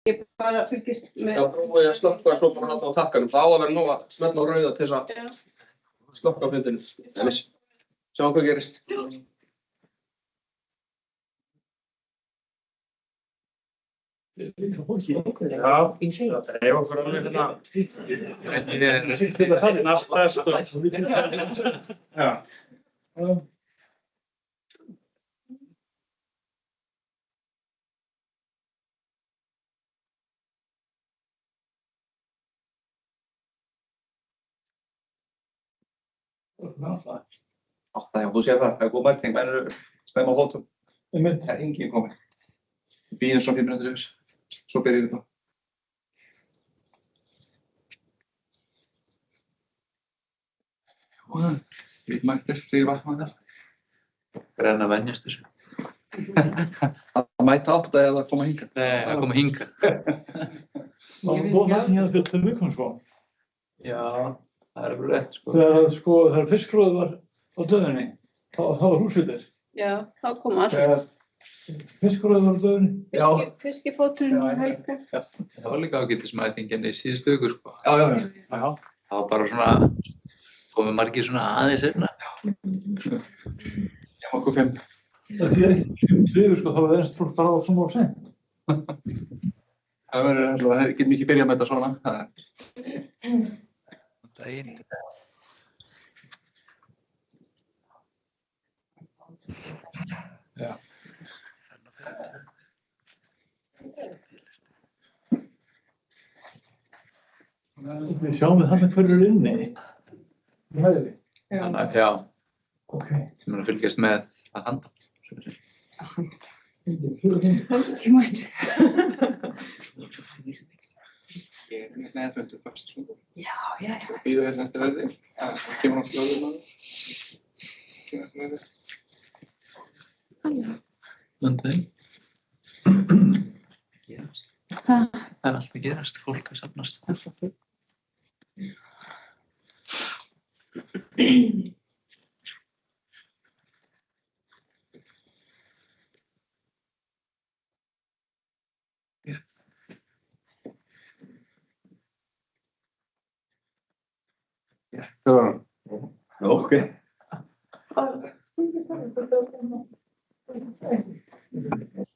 Ég bara fylgist með... Já, prófaði að slökkva svo bara halda á takkanum. Það á að vera nóg að smella á rauða til þess að slökkva á fundinu. Sjáum hvað gerist. Já, ég var bara alveg hérna. Já, þú sér það. Það góð mæting. Menn eru stemma á fótum. Það enginn kominn. Bíðum svo 5 minútur yfir. Svo byrjum við þá. Við mættir, 3 vaktmættir. Brenna að venjast þessu. Að mæta 8 eða koma hingað? Nei, að koma hingað. Það var góð mæting hérna fyrir 2 vikum, sko. Já, það er alveg rétt, sko. Þegar fiskróðið var á döðinni, þá var húsveitir. Já, þá kom allt. Fiskróðið var á döðinni? Já. Fiskifóturinn og helga. Það var líka ágætismætingin í síðustu viku, sko. Já. Það var bara svona, komið margir svona aðeins seinna. Já, okkur 5. Það þýðir ekki 5 sko, þá var það fólk bara á svona og seint. Það verður alltaf, það getur mikið byrjað með þetta svona. Daginn. Já. Við sjáum við þarna hverju er inni. Í hæðinni. Já. Ok. Sem er að fylgjast með að handa. Ekki mætt. Ég er neðfundur fast. Já. Bíðu hérna eftir veðri. Það kemur náttúrulega lögum að það. Vöndið. Það er allt að gerast, fólk að safnast. Ok.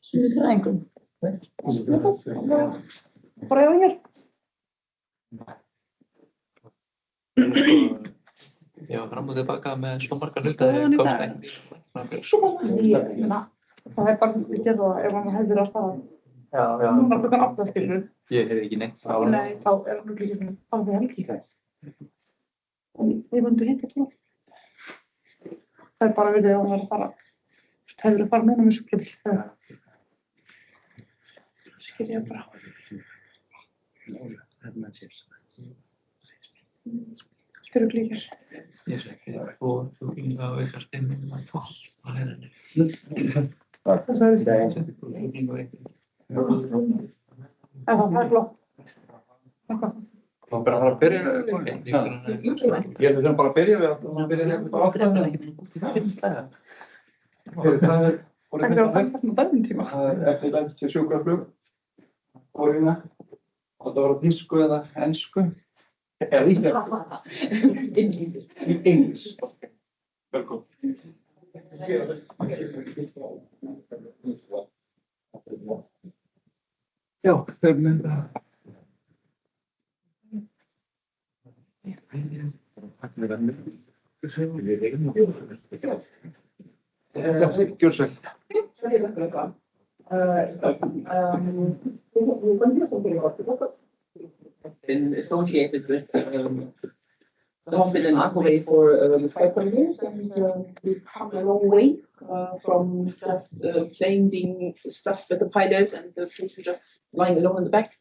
Svíðræðingum. Bara hjá hér. Já, fram og tilbaka með svo marga hluta þegar komst ekki. Það er bara að gera það ef hann hefur að staða. Já. Núna klukkan 8 skilur. Ég heyrði ekki neitt frá honum. Nei, þá er hann ekki hérna. Þá er það ekki þess. En við myndum hitta klokk. Það er bara við þegar hann er að fara. Það hefur að fara núna með sjúkraflug. Skil ég bara. Spyrir klíkjar. Ég sé ekki það. Og þú kynna á ykkar stimming að fólk á hæðinni. Það sagði þið. Það er flott. Það bara að byrja við Ég þurfum bara að byrja við að byrja hérna á 8. Það er dæmum tíma. Það er eftir dæmt til sjúkraflug. Corina. Og það var á þýsku eða ensku. Eða English. Velkomin. Já, það er með það. Gjör svo. Been associated with the hospital in Akureyri for 5 years, and we've come a long way from just plain being stuffed with the pilot and the patient just lying alone in the back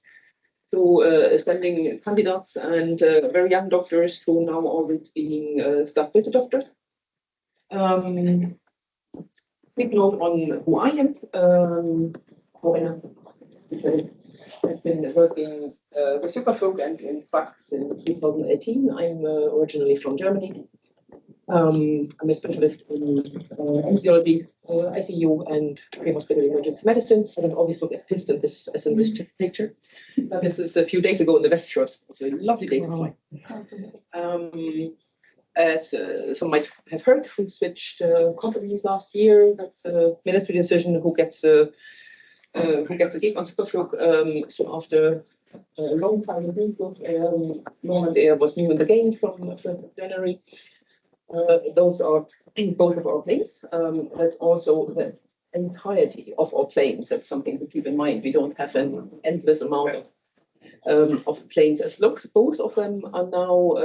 to sending candidates and very young doctors to now always being stuffed with the doctors. Quick note on who I am. I've been working with Sjúkraflug and in fact since 2018. I'm originally from Germany. I'm a specialist in anesthesiology, ICU, and hospital emergency medicine. I don't always look as pissed in this as in this picture. This is a few days ago in the West Shores. It's a lovely day to fly. As some might have heard, we switched companies last year. That's a ministry decision who gets a gig on Sjúkraflug. So after a long time in Norman Air was new in the game from 1st of January. Those are both of our planes. That's also the entirety of our planes. That's something to keep in mind. We don't have an endless amount of planes as looks. Both of them are now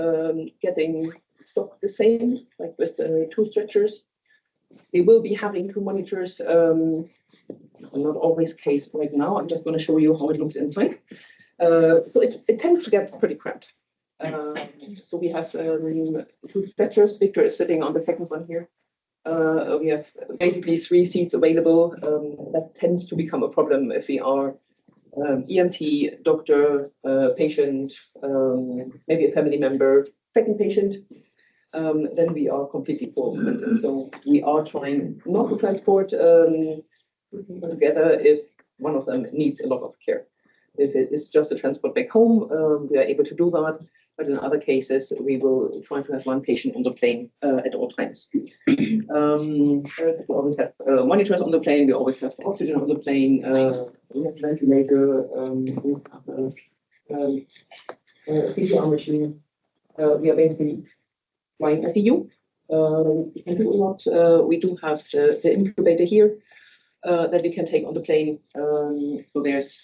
getting stocked the same, like with 2 stretchers. They will be having 2 monitors. Not always case right now. I'm just going to show you how it looks inside. So it tends to get pretty cramped. So we have 2 stretchers. Victor is sitting on the second one here. We have basically 3 seats available. That tends to become a problem if we are EMT, doctor, patient, maybe a family member, second patient. Then we are completely full. So we are trying not to transport people together if one of them needs a lot of care. If it is just a transport back home, we are able to do that. But in other cases, we will try to have 1 patient on the plane at all times. We always have monitors on the plane. We always have oxygen on the plane. We have ventilator. We have a CPR machine. We are basically flying ICU. We can do a lot. We do have the incubator here that we can take on the plane. So there's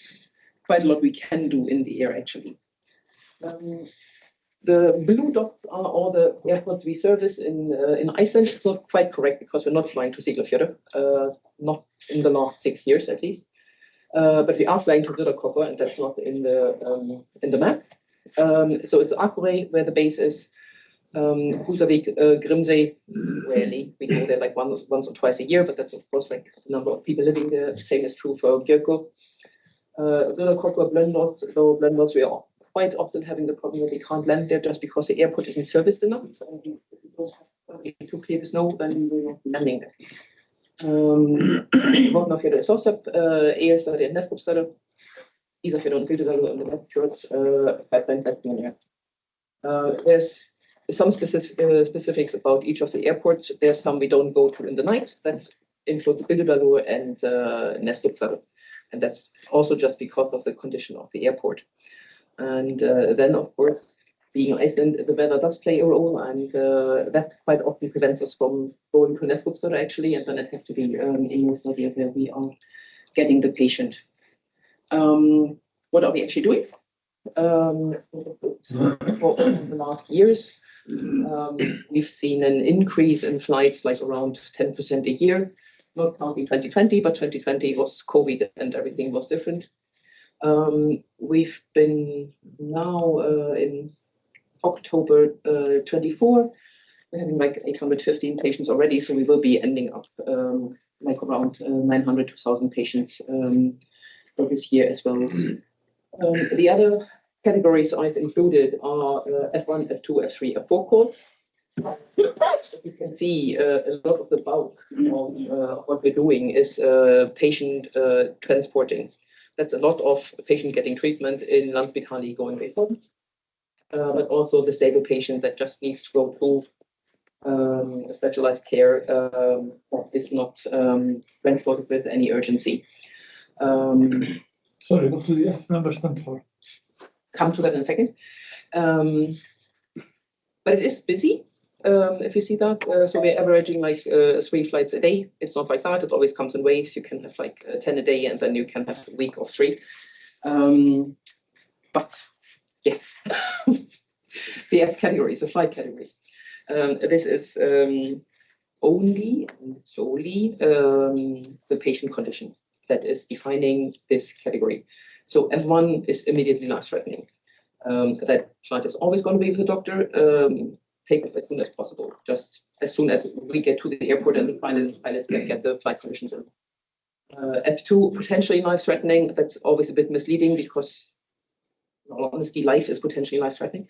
quite a lot we can do in the air, actually. The blue dots are all the airports we service in Iceland. It's not quite correct because we're not flying to Siglufjörður, not in the last 6 years at least. But we are flying to Söderkoppar, and that's not in the map. So it's Akurey where the base is. Húsavík, Grímsey, rarely. We go there like once or twice a year, but that's of course like the number of people living there. The same is true for Gjörgæslulækninga. Söderkoppar, Blönduós, though Blönduós we are quite often having the problem that we can't land there just because the airport isn't serviced enough. So if we don't have to clear the snow, then we're not landing there. Vopnafjörður er Sósöp, Egilsstaðir er Neskaupstaður, Ísafjörður og Bíldudalur on the left shorts, pipeline platform. There's some specifics about each of the airports. There's some we don't go to in the night. That includes Bíldudalur and Neskaupstaður. And that's also just because of the condition of the airport. And then, of course, being Iceland, the weather does play a role, and that quite often prevents us from going to Neskaupstaður, actually, and then it has to be in a study where we are getting the patient. What are we actually doing? For the last years, we've seen an increase in flights like around 10% a year. Not counting 2020, but 2020 was COVID and everything was different. We've been now in October 24, we're having like 815 patients already, so we will be ending up like around 900 to 1,000 patients for this year as well. The other categories I've included are F1, F2, F3, F4 calls. You can see a lot of the bulk of what we're doing is patient transporting. That's a lot of patient getting treatment in Landspítali going away home, but also the stable patient that just needs to go through specialized care that is not transported with any urgency. Sorry, what do the F number stand for? Come to that in a second. But it is busy. If you see that, so we're averaging like 3 flights a day. It's not like that. It always comes in waves. You can have like 10 a day, and then you can have a week of 3. But yes, the F categories, the flight categories. This is only and solely the patient condition that is defining this category. So F1 is immediately life-threatening. That flight is always going to be with the doctor. Take it as soon as possible, just as soon as we get to the airport and the pilots can get the flight conditions in. F2, potentially life-threatening. That's always a bit misleading because, in all honesty, life is potentially life-threatening.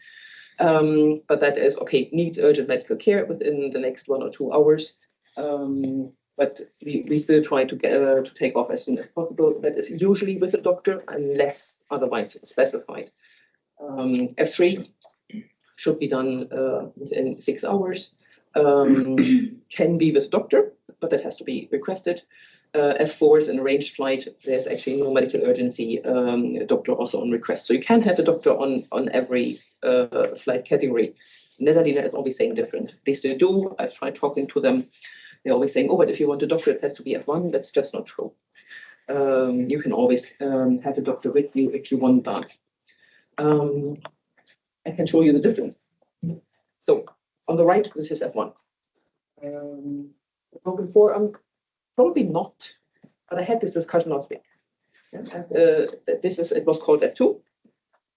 But that is, okay, needs urgent medical care within the next 1 or 2 hours. But we still try to get to take off as soon as possible. That is usually with a doctor unless otherwise specified. F3 should be done within 6 hours. Can be with a doctor, but that has to be requested. F4 is an arranged flight. There's actually no medical urgency. Doctor also on request. So you can have a doctor on every flight category. Netherlands is always saying different. They still do. I've tried talking to them. They're always saying, oh, but if you want a doctor, it has to be F1. That's just not true. You can always have a doctor with you if you want that. I can show you the difference. So on the right, this is F1. Broken forearm, probably not, but I had this discussion last week. Yeah, it was called F2.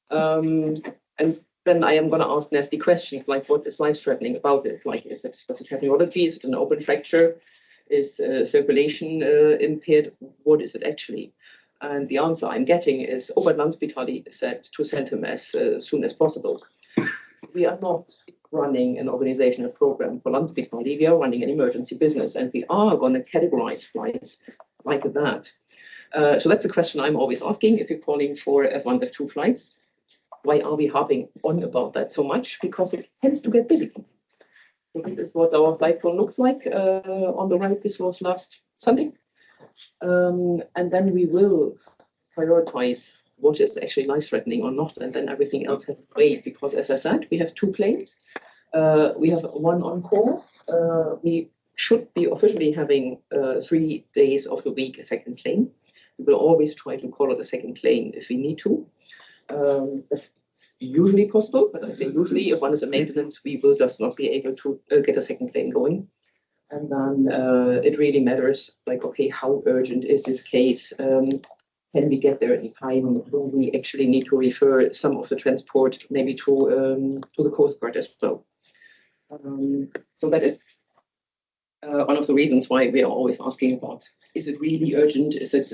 And then I am going to ask nasty questions like, what is life-threatening about it? Like, does it have neurology? Is it an open fracture? Is circulation impaired? What is it actually? And the answer I'm getting is, but Landspitali said to send him as soon as possible. We are not running an organizational program for Landspitali. We are running an emergency business, and we are going to categorize flights like that. So that's a question I'm always asking if you're calling for F1, F2 flights. Why are we harping on about that so much? Because it tends to get busy. So this is what our flight plan looks like. On the right, this was last Sunday. And then we will prioritize what is actually life-threatening or not, and then everything else has to wait, because as I said, we have 2 planes. We have 1 on call. We should be officially having 3 days of the week a second plane. We will always try to call it a second plane if we need to. That's usually possible, but I say usually, if one is a maintenance, we will just not be able to get a second plane going. And then it really matters, like, okay, how urgent is this case? Can we get there in time? Do we actually need to refer some of the transport maybe to the Coast Guard as well? So that is one of the reasons why we are always asking about, is it really urgent? Is it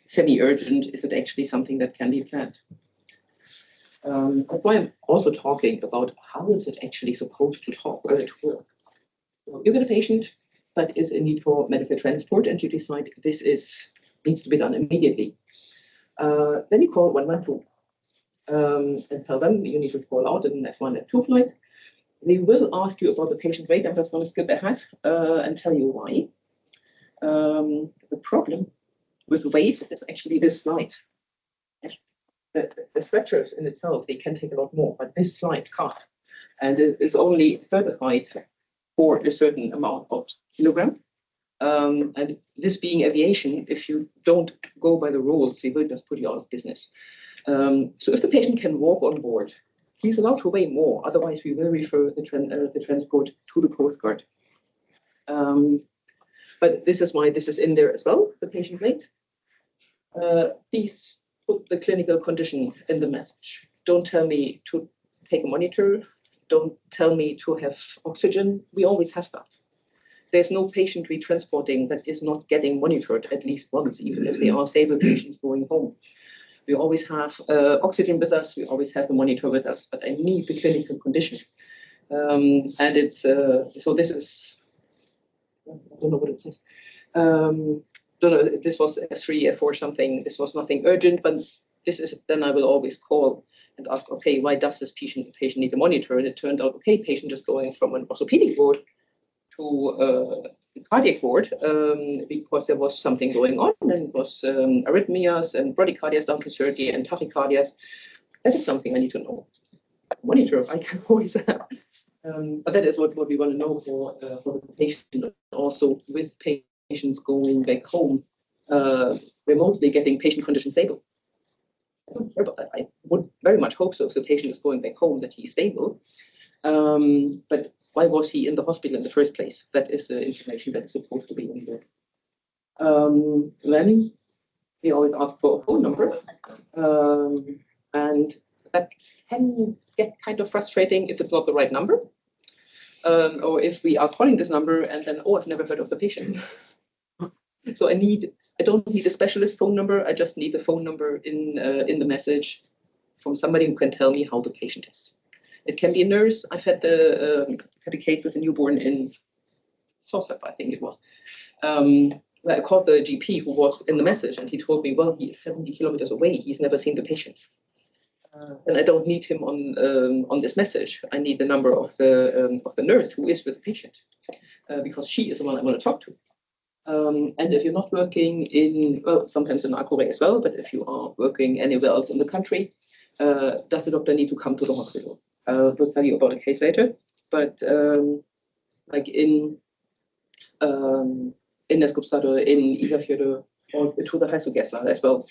semi-urgent? Is it actually something that can be planned? That's why I'm also talking about how is it actually supposed to work. You get a patient that is in need for medical transport, and you decide this needs to be done immediately. Then you call 112 and tell them you need to call out an F1, F2 flight. They will ask you about the patient weight. I'm just going to skip ahead and tell you why. The problem with weight is actually this slide. The stretchers in itself, they can take a lot more, but this slide can't. And it is only certified for a certain amount of kilogram. And this being aviation, if you don't go by the rules, they will just put you out of business. So if the patient can walk on board, he's allowed to weigh more. Otherwise, we will refer the transport to the Coast Guard. But this is why this is in there as well, the patient weight. Please put the clinical condition in the message. Don't tell me to take a monitor. Don't tell me to have oxygen. We always have that. There's no patient retransporting that is not getting monitored at least once, even if they are stable patients going home. We always have oxygen with us. We always have the monitor with us, but I need the clinical condition. And it's, so this is, I don't know what it says. This was F3, F4 something. This was nothing urgent, but this is, then I will always call and ask, okay, why does this patient need a monitor? And it turned out, okay, patient is going from an orthopedic ward to a cardiac ward because there was something going on, and it was arrhythmias and bradycardias down to 30 and tachycardias. That is something I need to know. Monitor, I can always have. But that is what we want to know for the patient. Also, with patients going back home, we're mostly getting patient condition stable. I don't care about that. I would very much hope so if the patient is going back home that he's stable. But why was he in the hospital in the first place? That is the information that's supposed to be in there. Then we always ask for a phone number. And that can get kind of frustrating if it's not the right number. Or if we are calling this number and then, I've never heard of the patient. So I don't need a specialist phone number. I just need the phone number in the message from somebody who can tell me how the patient is. It can be a nurse. I've had had a case with a newborn in Sosep, I think it was. Where I called the GP who was in the message, and he told me, well, he is 70 kilometers away. He's never seen the patient. And I don't need him on this message. I need the number of the nurse who is with the patient, because she is the one I want to talk to. And if you're not working in, well, sometimes in Akure as well, but if you are working anywhere else in the country, does the doctor need to come to the hospital? We'll tell you about a case later. But like in Neskopstad, in Isafjord, or to the Heiselgesla as well,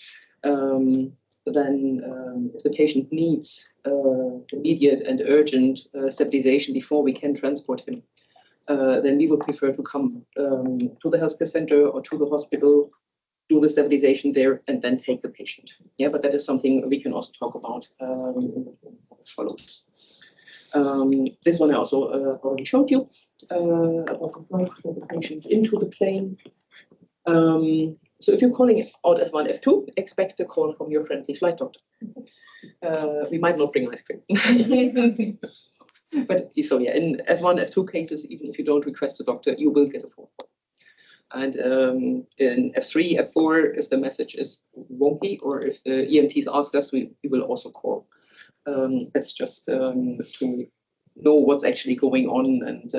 then if the patient needs immediate and urgent stabilization before we can transport him, then we would prefer to come to the healthcare center or to the hospital, do the stabilization there, and then take the patient. Yeah, but that is something we can also talk about as follows. This one I also already showed you. About the patient into the plane. So if you're calling out F1, F2, expect a call from your friendly flight doctor. We might not bring ice cream. But so yeah, in F1, F2 cases, even if you don't request a doctor, you will get a phone call. And in F3, F4, if the message is wonky or if the EMTs ask us, we will also call. That's just to know what's actually going on and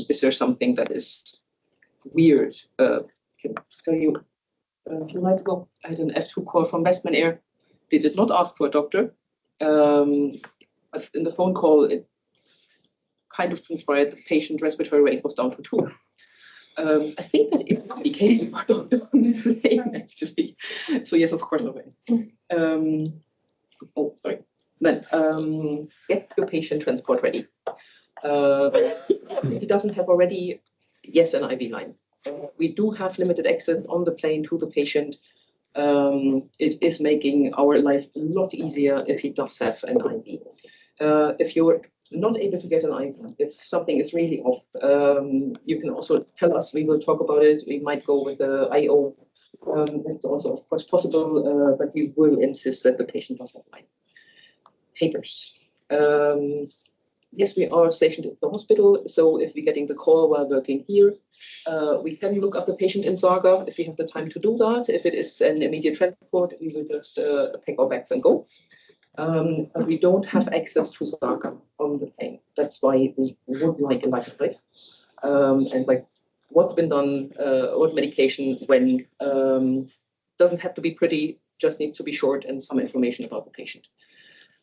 is there something that is weird. I can tell you a few nights ago, I had an F2 call from Westman Air. They did not ask for a doctor, but in the phone call, it kind of transpired the patient respiratory rate was down to 2. I think that it became a doctor on the plane, actually. So yes, of course I went. Oh, sorry. Then get your patient transport ready. If he doesn't have already, yes, an IV line. We do have limited access on the plane to the patient. It is making our life a lot easier if he does have an IV. If you're not able to get an IV, if something is really off, you can also tell us. We will talk about it. We might go with the IO. That's also, of course, possible, but we will insist that the patient does have line. Papers. Yes, we are stationed at the hospital, so if we're getting the call while working here, we can look up the patient in Saga if we have the time to do that. If it is an immediate transport, we will just pack our bags and go. But we don't have access to Saga on the plane. That's why we would like a life flight. And like what's been done, what medication, when, doesn't have to be pretty, just needs to be short and some information about the patient.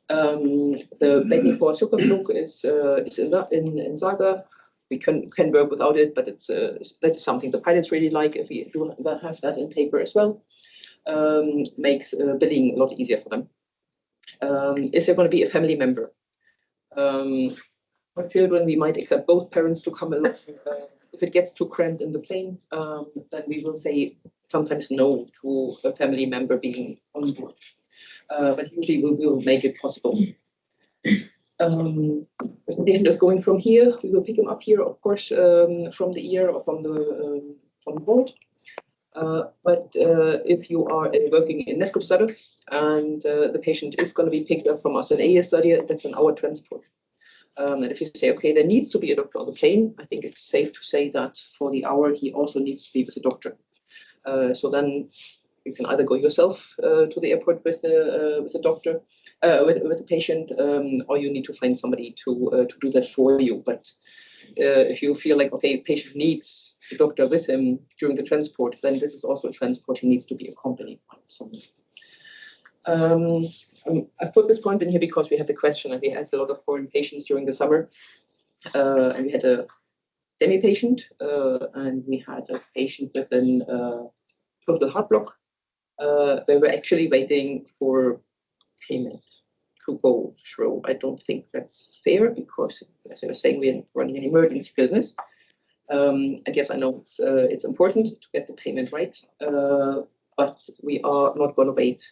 The begging for Sjúkraflug is in Saga. We can work without it, but that's something the pilots really like. If we do have that in paper as well, makes billing a lot easier for them. Is there going to be a family member? For children, we might accept both parents to come along. If it gets too cramped in the plane, then we will say sometimes no to a family member being on board. But usually we will make it possible. If the patient is going from here, we will pick him up here, of course, from the ear or from the board. But if you are working in Neskopstad and the patient is going to be picked up from us in AS-study, that's an hour transport. And if you say, okay, there needs to be a doctor on the plane, I think it's safe to say that for the hour, he also needs to be with a doctor. So then you can either go yourself to the airport with the doctor, with the patient, or you need to find somebody to do that for you. But if you feel like, okay, patient needs the doctor with him during the transport, then this is also a transport he needs to be accompanied by someone. I've put this point in here because we have the question, and we had a lot of foreign patients during the summer, and we had a demi patient, and we had a patient with an total heart block. They were actually waiting for payment to go through. I don't think that's fair because, as I was saying, we're running an emergency business. I guess I know it's important to get the payment right, but we are not going to wait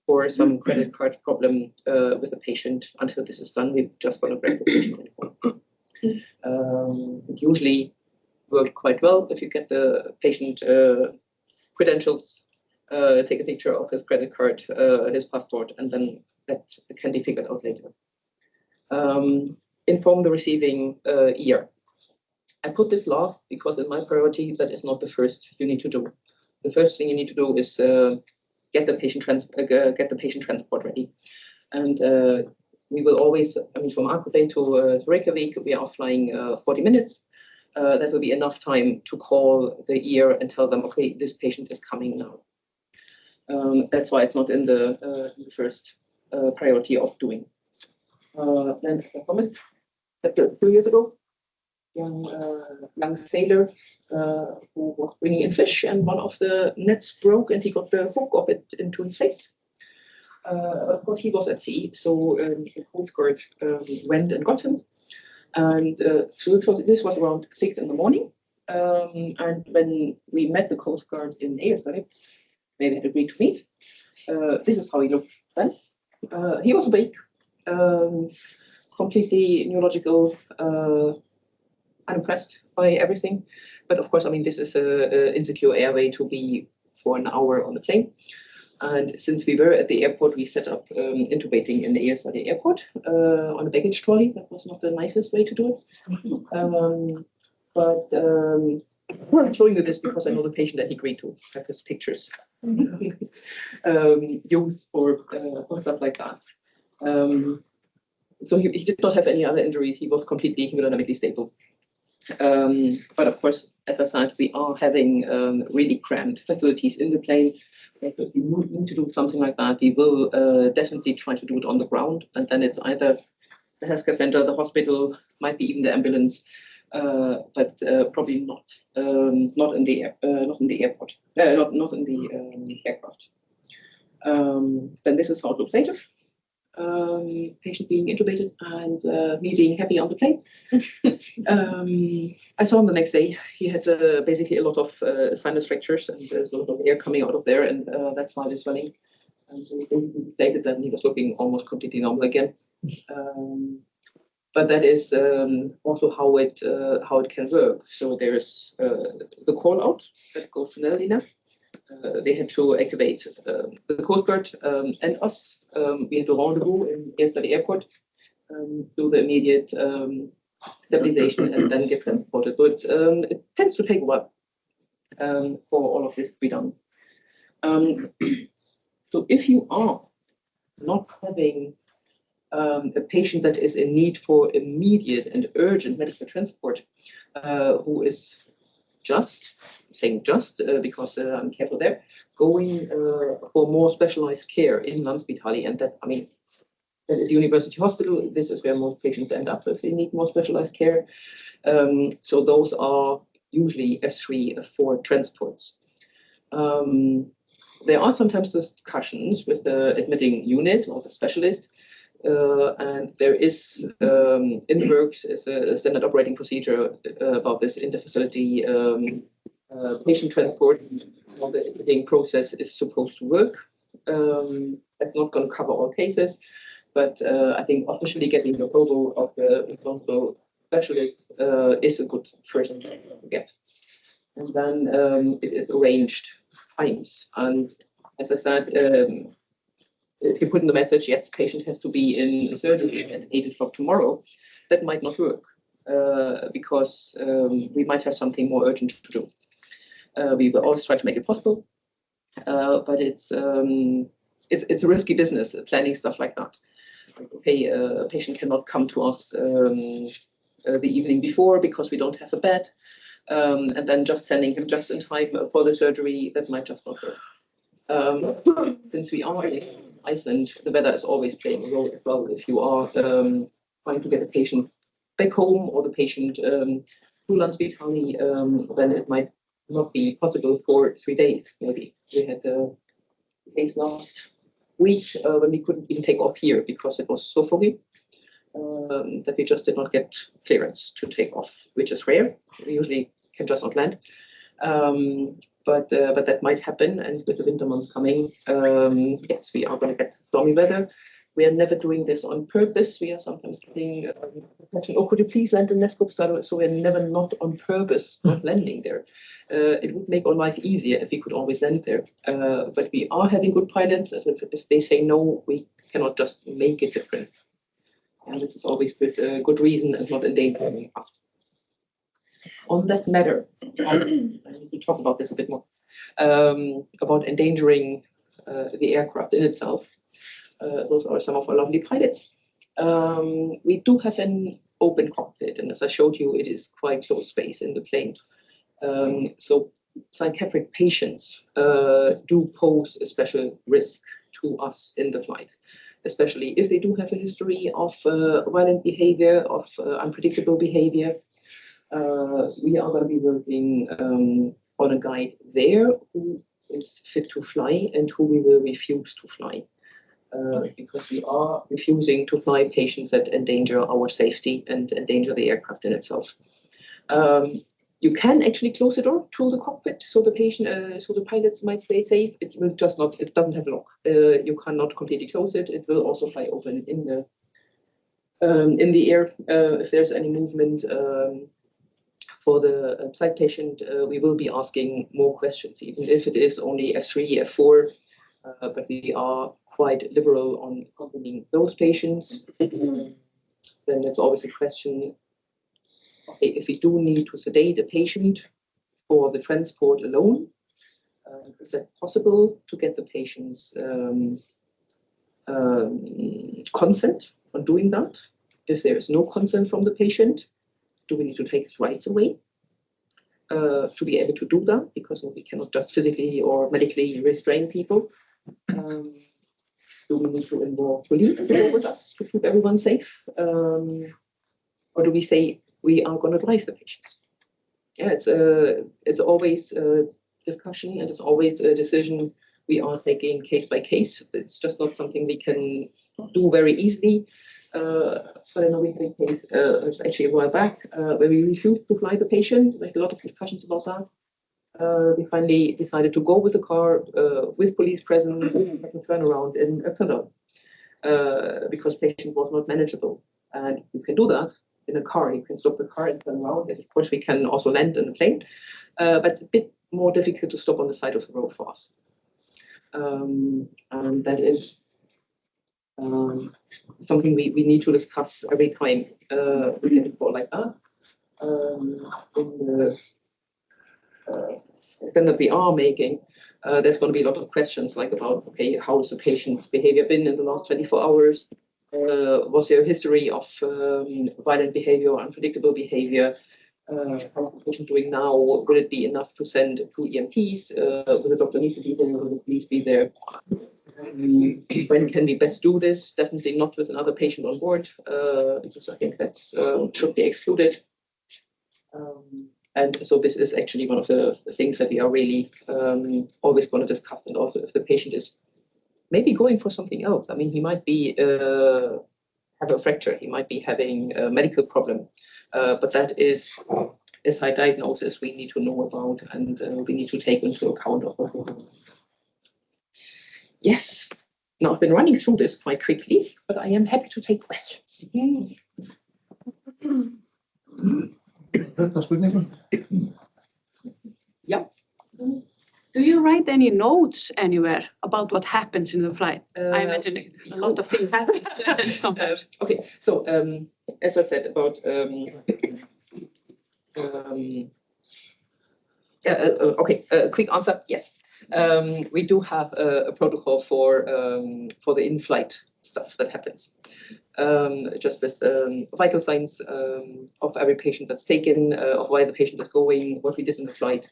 for some credit card problem with the patient until this is done. We're just going to break the patient. It usually works quite well if you get the patient credentials, take a picture of his credit card, his passport, and then that can be figured out later. inform the receiving ear. I put this last because in my priority, that is not the first you need to do. The first thing you need to do is get the patient transport ready. And we will always, I mean, from Akureyri to Reykjavik, we are flying 40 minutes. That will be enough time to call the ear and tell them, okay, this patient is coming now. That's why it's not in the first priority of doing. And I promised that 2 years ago, young sailor who was bringing in fish, and one of the nets broke, and he got the hook of it into his face. Of course, he was at sea, so the Coast Guard went and got him. And so this was around 6 in the morning. And when we met the Coast Guard in Eyjafjallajökull, they had agreed to meet. This is how he looked then. He was awake, completely neurological, unimpressed by everything. But of course, I mean, this is an insecure airway to be for an hour on the plane. And since we were at the airport, we set up intubating in the Eyjafjallajökull airport on a baggage trolley. That was not the nicest way to do it. I'm showing you this because I know the patient that he agreed to have his pictures used for stuff like that. So he did not have any other injuries. He was completely hemodynamically stable. But of course, as I said, we are having really cramped facilities in the plane. If we need to do something like that, we will definitely try to do it on the ground. And then it's either the healthcare center, the hospital, might be even the ambulance, but probably not in the airport, not in the aircraft. Then this is how it looks later. Patient being intubated and me being happy on the plane. I saw him the next day. He had basically a lot of sinus fractures, and there's a lot of air coming out of there, and that's why they're swelling. And so later, then he was looking almost completely normal again. But that is also how it can work. So there's the call out that goes to Nelina. They had to activate the Coast Guard and us. We had to rendezvous in Eyjafjallajökull airport, do the immediate stabilization, and then get transported. So it tends to take a while for all of this to be done. So if you are not having a patient that is in need for immediate and urgent medical transport, who is just because I'm careful there, going for more specialized care in Landspítali, and that, I mean, that is University Hospital. This is where most patients end up if they need more specialized care. So those are usually S3, F4 transports. There are sometimes discussions with the admitting unit or the specialist, and there is in the works is a standard operating procedure about this interfacility patient transport. How the admitting process is supposed to work. That's not going to cover all cases, but I think officially getting the approval of the responsible specialist is a good first step to get. And then it is arranged times. And as I said, if you put in the message, yes, patient has to be in surgery at 8 o'clock tomorrow, that might not work because we might have something more urgent to do. We will always try to make it possible, but it's a risky business, planning stuff like that. Okay, a patient cannot come to us the evening before because we don't have a bed, and then just sending him just in time for the surgery, that might just not work. Since we are in Iceland, the weather is always playing a role as well. If you are trying to get a patient back home or the patient to Landspítali, then it might not be possible for 3 days. Maybe we had a case last week when we couldn't even take off here because it was so foggy that we just did not get clearance to take off, which is rare. We usually can just not land. But that might happen, and with the winter months coming, yes, we are going to get stormy weather. We are never doing this on purpose. We are sometimes getting oh, could you please land in Neskopstad? So we're never not on purpose not landing there. It would make our life easier if we could always land there. But we are having good pilots. If they say no, we cannot just make it different. And this is always with good reason and not endangering us. On that matter, I need to talk about this a bit more, about endangering the aircraft in itself. Those are some of our lovely pilots. We do have an open cockpit, and as I showed you, it is quite close space in the plane. So psychiatric patients do pose a special risk to us in the flight, especially if they do have a history of violent behavior, of unpredictable behavior. We are going to be working on a guide there who is fit to fly and who we will refuse to fly. Because we are refusing to fly patients that endanger our safety and endanger the aircraft in itself. You can actually close the door to the cockpit so the patient, so the pilots might stay safe. It will just not. It doesn't have a lock. You cannot completely close it. It will also fly open in the air if there's any movement. For the side patient, we will be asking more questions, even if it is only F3, F4. But we are quite liberal on accompanying those patients. Then there's always a question, okay, if we do need to sedate a patient for the transport alone, is that possible to get the patient's consent on doing that? If there is no consent from the patient, do we need to take his rights away to be able to do that? Because we cannot just physically or medically restrain people. Do we need to involve police to go with us to keep everyone safe? Or do we say we are going to drive the patients? Yeah, it's always a discussion, and it's always a decision we are taking case by case. It's just not something we can do very easily. So I know we had a case, it was actually a while back, where we refused to fly the patient. We had a lot of discussions about that. We finally decided to go with the car with police present and turn around in a tunnel because patient was not manageable. And you can do that in a car. You can stop the car and turn around. And of course, we can also land in a plane, but it's a bit more difficult to stop on the side of the road for us. And that is something we need to discuss every time we get a call like that. Then that we are making, there's going to be a lot of questions like about, okay, how has the patient's behavior been in the last 24 hours? Was there a history of violent behavior or unpredictable behavior? How is the patient doing now? Will it be enough to send 2 EMTs? Will the doctor need to be there? Will the police be there? When can we best do this? Definitely not with another patient on board, because I think that's should be excluded. And so this is actually one of the things that we are really always going to discuss. And also if the patient is maybe going for something else. I mean, he might be have a fracture. He might be having a medical problem. But that is a side diagnosis we need to know about, and we need to take into account of what we do. Yes. Now I've been running through this quite quickly, but I am happy to take questions. Yeah. Do you write any notes anywhere about what happens in the flight? I imagine a lot of things happen sometimes. Okay, so as I said about quick answer, yes. We do have a protocol for the in-flight stuff that happens. Just with vital signs of every patient that's taken, of why the patient is going, what we did in the flight.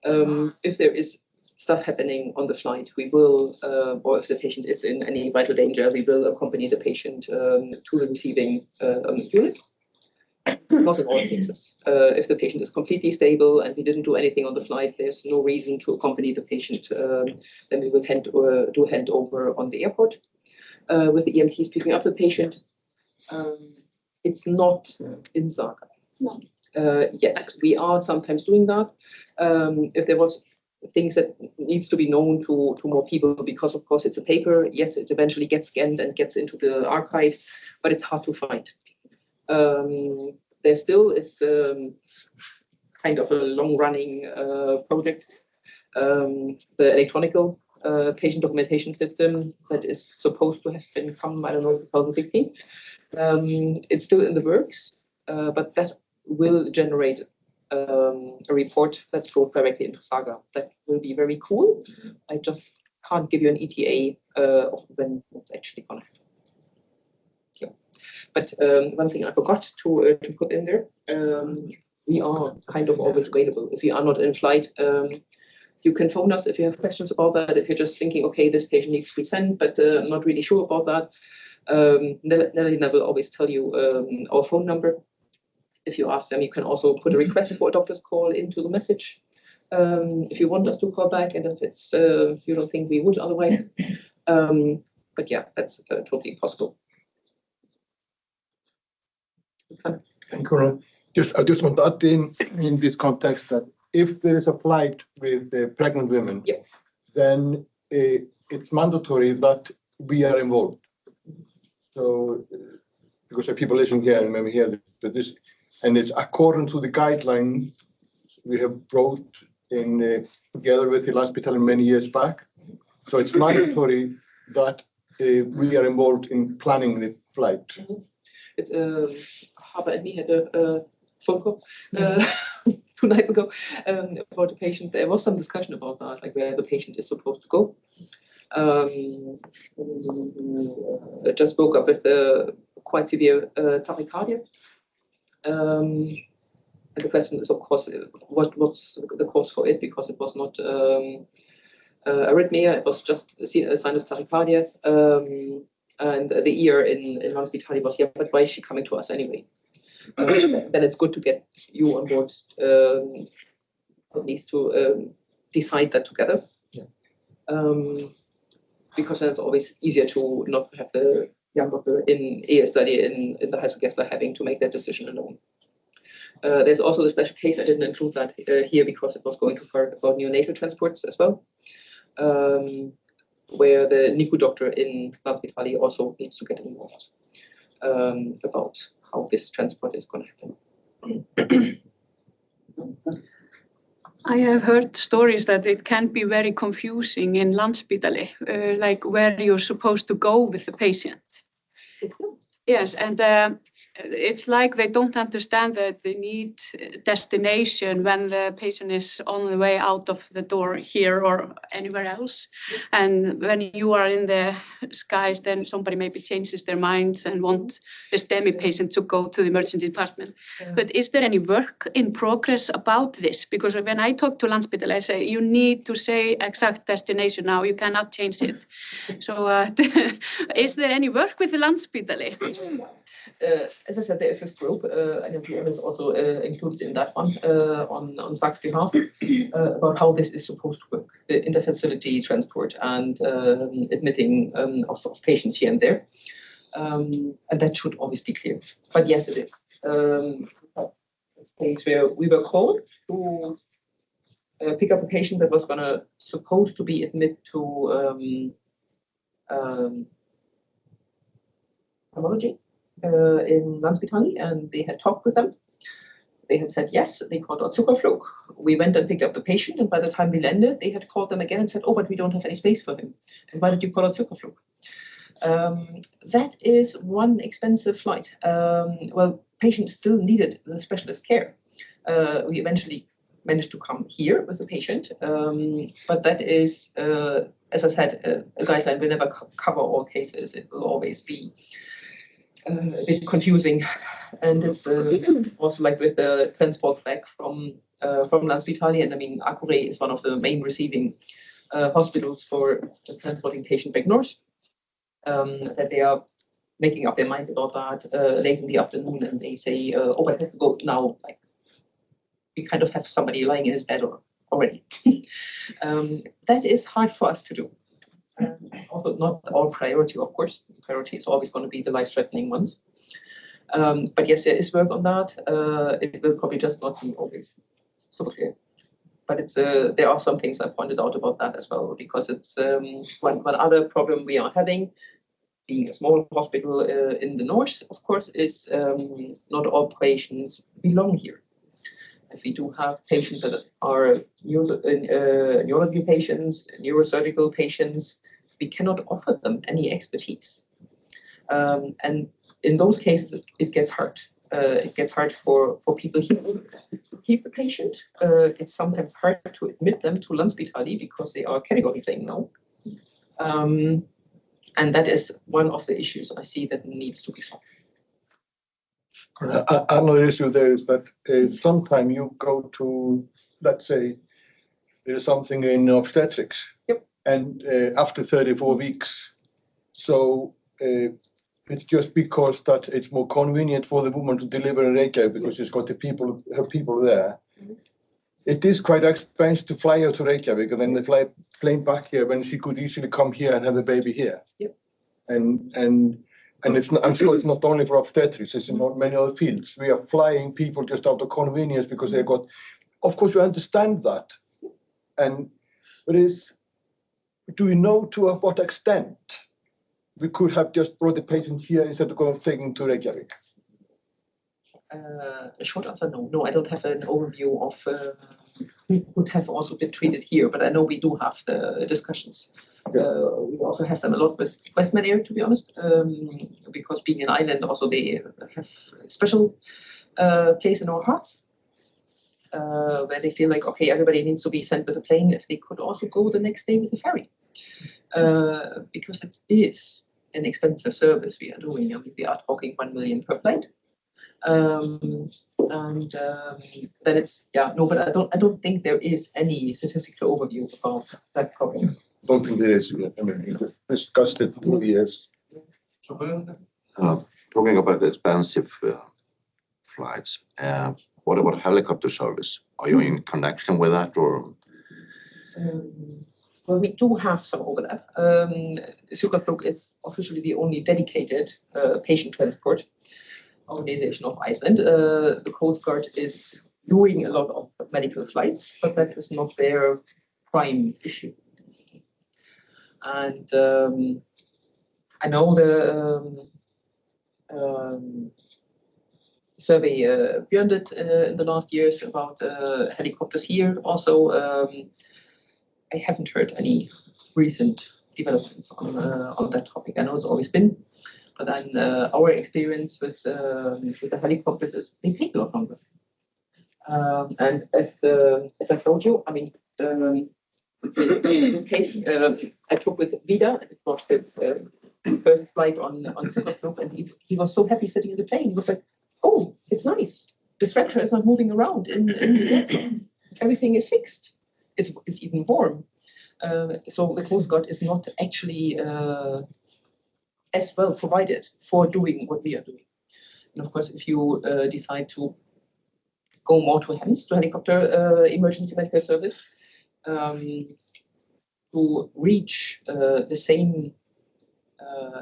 If there is stuff happening on the flight, we will, or if the patient is in any vital danger, we will accompany the patient to the receiving unit. Not in all cases. If the patient is completely stable and we didn't do anything on the flight, there's no reason to accompany the patient. Then we will do handover on the airport with the EMTs picking up the patient. It's not in Zaga. No. Yet we are sometimes doing that. If there was things that needs to be known to more people, because of course it's a paper. Yes, it eventually gets scanned and gets into the archives, but it's hard to find. There's still, it's kind of a long-running project, the electronical patient documentation system that is supposed to have been come, I don't know, 2016. It's still in the works, but that will generate a report that goes directly into Saga. That will be very cool. I just can't give you an ETA of when it's actually going to happen. Yeah. But one thing I forgot to put in there, we are kind of always available. If you are not in flight, you can phone us if you have questions about that. If you're just thinking, okay, this patient needs to be sent, but I'm not really sure about that, Nelly will always tell you our phone number. If you ask them, you can also put a request for a doctor's call into the message. If you want us to call back, and if it's you don't think we would otherwise. But yeah, that's totally possible. And Corina, I just want to add in this context that if there is a flight with pregnant women, yeah, then it's mandatory that we are involved. So, because people listen here and maybe hear this, and it's according to the guideline we have wrote in together with the hospital many years back. So it's mandatory that we are involved in planning the flight. Mm-hmm. It's Harper and me had a phone call 2 nights ago about a patient. There was some discussion about that, like where the patient is supposed to go. Just woke up with quite severe tachycardia. And the question is, of course, what's the cause for it? Because it was not arrhythmia, it was just sinus tachycardia. And the ear in Landspitali was, yeah, but why is she coming to us anyway? Then it's good to get you on board, at least to decide that together. Yeah. Because then it's always easier to not have the young doctor in a study in the Heilsugessler having to make that decision alone. There's also a special case, I didn't include that here because it was going to far about neonatal transports as well, where the NICU doctor in Landspitali also needs to get involved about how this transport is going to happen. I have heard stories that it can be very confusing in Landspitali, like where you're supposed to go with the patient. Yes, and it's like they don't understand that they need destination when the patient is on the way out of the door here or anywhere else. And when you are in the skies, then somebody maybe changes their minds and want the STEMI patient to go to the emergency department. Yeah. But is there any work in progress about this? Because when I talk to Landspitali, I say, you need to say exact destination now, you cannot change it. So is there any work with the Landspitali? As I said, there is this group, and NPM is also included in that one on SAC's behalf, about how this is supposed to work, the interfacility transport and admitting of patients here and there. And that should always be clear. But yes, it is. Case where we were called to pick up a patient that was supposed to be admitted to pathology. In Landspitali, and they had talked with them. They had said yes, they called out Sjúkraflug. We went and picked up the patient, and by the time we landed, they had called them again and said, oh, but we don't have any space for him. And why did you call out Sjúkraflug? That is one expensive flight. Well, patients still needed the specialist care. We eventually managed to come here with the patient, but that is, as I said, a guideline will never cover all cases. It will always be a bit confusing, and it's also like with the transport back from Landspitali, and I mean Akure is one of the main receiving hospitals for transporting patient back north. That they are making up their mind about that late in the afternoon, and they say, "Oh, I have to go now." Like we kind of have somebody lying in his bed already. That is hard for us to do. Also, not our priority, of course. Priority is always going to be the life-threatening ones. But yes, there is work on that. It will probably just not be always so clear. But it's there are some things I pointed out about that as well, because it's one other problem we are having, being a small hospital in the north, of course, is not all patients belong here. if we do have patients that are neurology patients, neurosurgical patients, we cannot offer them any expertise. And in those cases, it gets hard. It gets hard for people here to keep the patient. It's sometimes hard to admit them to Landspítali because they are category thing now. And that is one of the issues I see that needs to be solved. Another issue there is that sometimes you go to, let's say, there's something in obstetrics, Yep. and after 34 weeks, so it's just because that it's more convenient for the woman to deliver in Reykjavik because she's got her people there. Mm-hmm. It is quite expensive to fly her to Reykjavik and then they fly plane back here when she could easily come here and have the baby here. Yep. And it's not, I'm sure it's not only for obstetrics, it's in many other fields. We are flying people just out of convenience because they got, of course we understand that. But do we know to what extent we could have just brought the patient here instead of going taking to Reykjavik? A short answer, no. No, I don't have an overview of who could have also been treated here, but I know we do have the discussions. Yeah. We also have them a lot with West Med Air, to be honest, because being an island, also they have a special place in our hearts, where they feel like, okay, everybody needs to be sent with a plane. If they could also go the next day with a ferry, because it is an expensive service we are doing. I mean, we are talking 1 million per flight. Then it's, yeah, no, but I don't think there is any statistical overview about that problem. Don't think there is. I mean, we discussed it 2 years. Talking about the expensive flights, what about helicopter service? Are you in connection with that, or? Well, we do have some overlap. Sjúkraflug is officially the only dedicated patient transport organization of Iceland. The Coast Guard is doing a lot of medical flights, but that is not their prime issue. And I know the survey Björn did in the last years about helicopters here. Also, I haven't heard any recent developments on that topic. I know it's always been, but then our experience with the helicopters is they take a lot longer. And as I told you, I mean, the case I took with Vida, it was his first flight on Sjúkraflug, and he was so happy sitting in the plane. He was like, "Oh, it's nice. The structure is not moving around in the airplane. Everything is fixed. It's even warm." So the Coast Guard is not actually as well provided for doing what we are doing. And of course, if you decide to go more to HEMS, to helicopter emergency medical service, to reach the same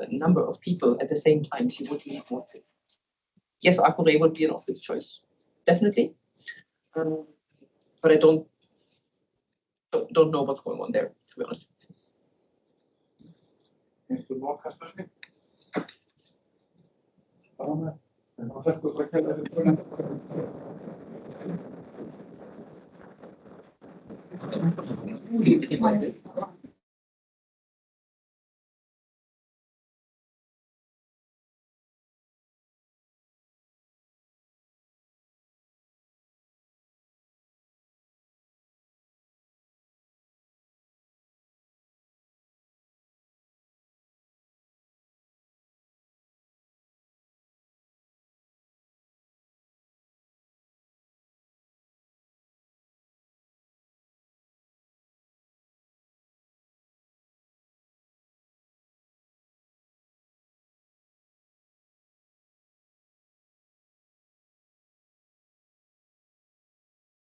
number of people at the same time, you would need more people. Yes, Akureyri would be an obvious choice, definitely. But I don't know what's going on there, to be honest.